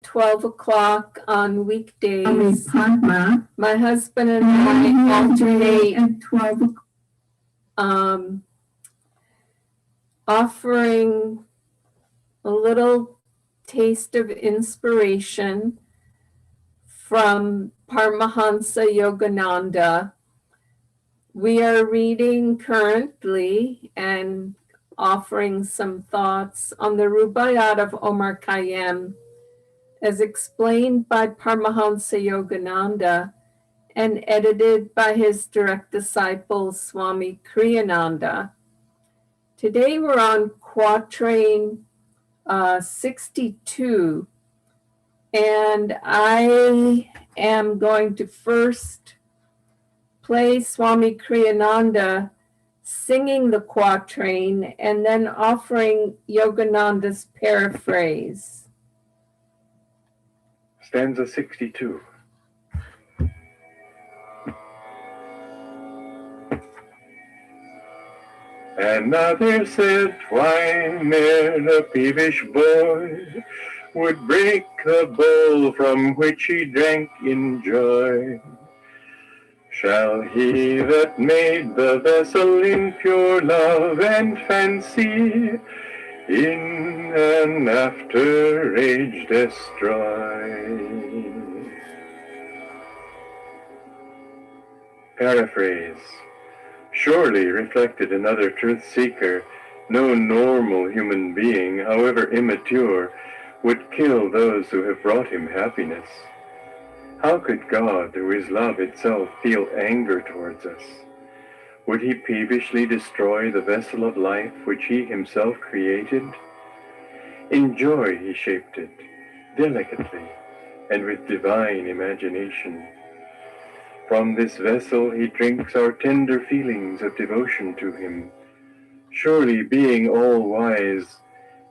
12 o'clock on weekdays. My husband and I alternate at 12 offering a little taste of inspiration from Paramahansa Yogananda. We are reading currently and offering some thoughts on the Rubaiyat of Omar Khayyam as explained by Paramahansa Yogananda and edited by his direct disciple Swami Kriyananda. Today we're on quatrain 62, and I am going to first play Swami Kriyananda singing the quatrain and then offering Yogananda's paraphrase. Stanza 62. Another said, why ne'er the peevish boy would break the bowl from which he drank in joy? Shall he that made the vessel in pure love and fancy in an after age destroy? Paraphrase. Surely, reflected another truth seeker, no normal human being, however immature, would kill those who have brought him happiness. How could God, who is love itself, feel anger towards us? Would he peevishly destroy the vessel of life which he himself created? In joy he shaped it, delicately, and with divine imagination. From this vessel he drinks our tender feelings of devotion to him. Surely, being all-wise,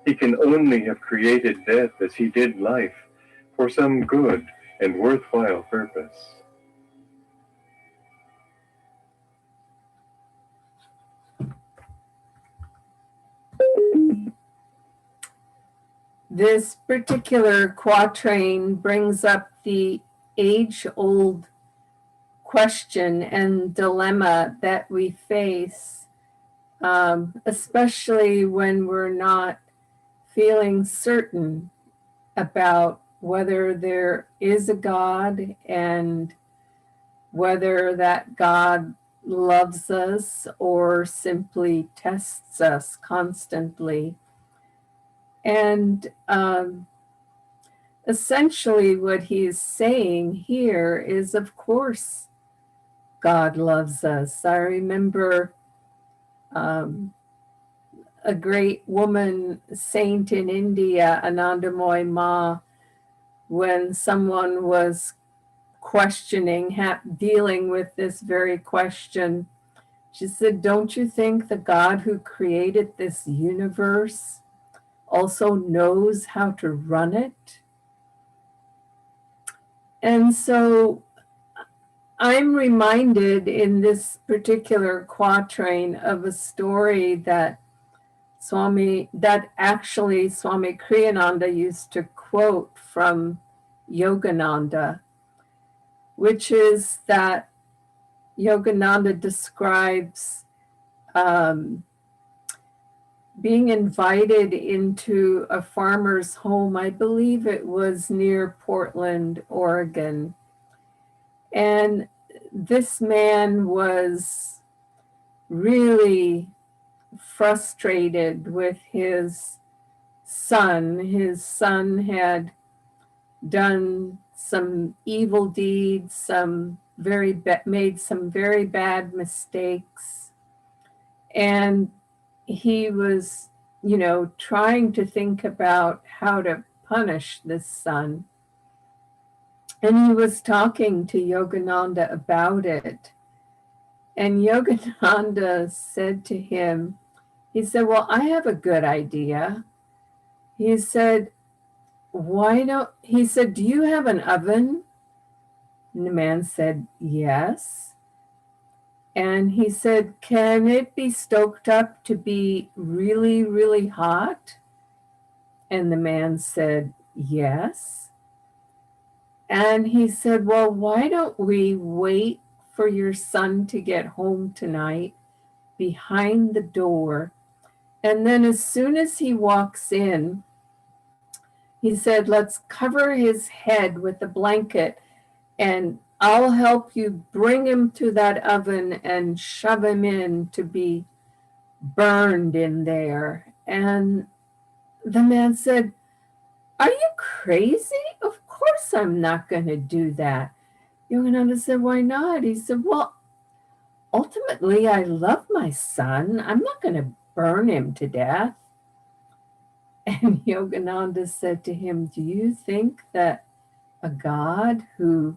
he can only have created death as he did life, for some good and worthwhile purpose. This particular quatrain brings up the age-old question and dilemma that we face, especially when we're not feeling certain about whether there is a God and whether that God loves us or simply tests us constantly. And essentially what he's saying here is, of course, God loves us. I remember a great woman saint in India, Anandamoy Ma, when someone was questioning, dealing with this very question, she said, don't you think the God who created this universe also knows how to run it? And so I'm reminded in this particular quatrain of a story that Swami Kriyananda used to quote from Yogananda, which is that Yogananda describes being invited into a farmer's home. I believe it was near Portland, Oregon. And this man was really frustrated with his son. His son had done some evil deeds, made some very bad mistakes. And he was, trying to think about how to punish this son. And he was talking to Yogananda about it. And Yogananda said to him, he said, well, I have a good idea. He said, he said, do you have an oven? And the man said, yes. And he said, can it be stoked up to be really, really hot? And the man said, yes. And he said, well, why don't we wait for your son to get home tonight behind the door? And then as soon as he walks in, he said, let's cover his head with a blanket and I'll help you bring him to that oven and shove him in to be burned in there. And the man said, are you crazy? Of course I'm not going to do that. Yogananda said, why not? He said, well, ultimately, I love my son. I'm not going to burn him to death. And Yogananda said to him, do you think that a God who,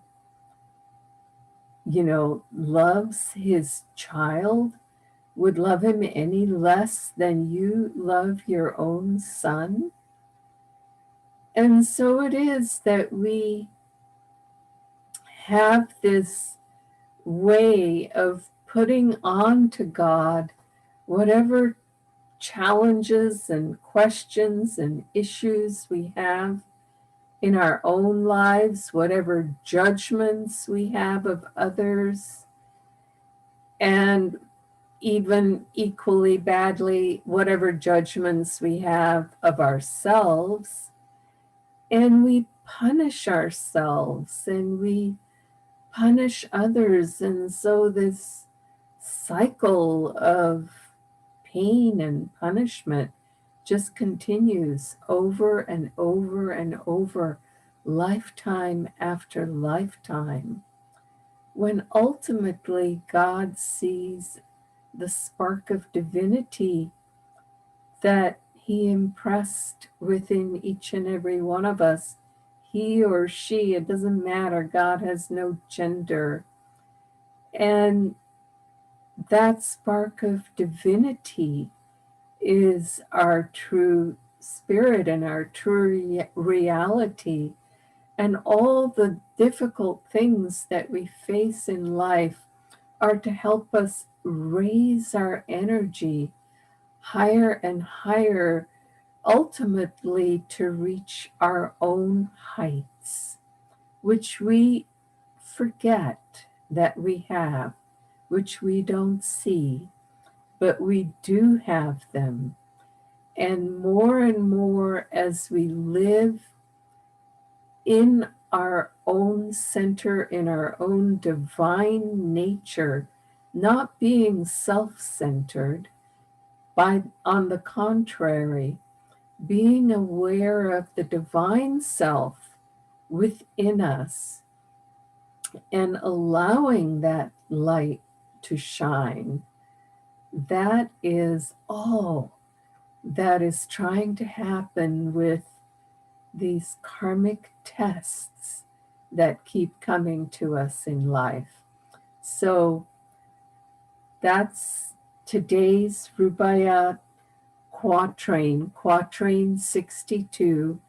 loves his child would love him any less than you love your own son? And so it is that we have this way of putting on to God whatever challenges and questions and issues we have in our own lives, whatever judgments we have of others, and even equally badly, whatever judgments we have of ourselves. And we punish ourselves and we punish others. And so this cycle of pain and punishment just continues over and over and over, lifetime after lifetime, when ultimately God sees the spark of divinity that he impressed within each and every one of us. He or she, it doesn't matter. God has no gender. And that spark of divinity is our true spirit and our true reality. And all the difficult things that we face in life are to help us raise our energy higher and higher, ultimately to reach our own heights, which we forget that we have, which we don't see, but we do have them. And more as we live in our own center, in our own divine nature, not being self-centered, on the contrary, being aware of the divine self within us and allowing that light to shine. That is all that is trying to happen with these karmic tests that keep coming to us in life. So that's today's Rubaiyat quatrain 62.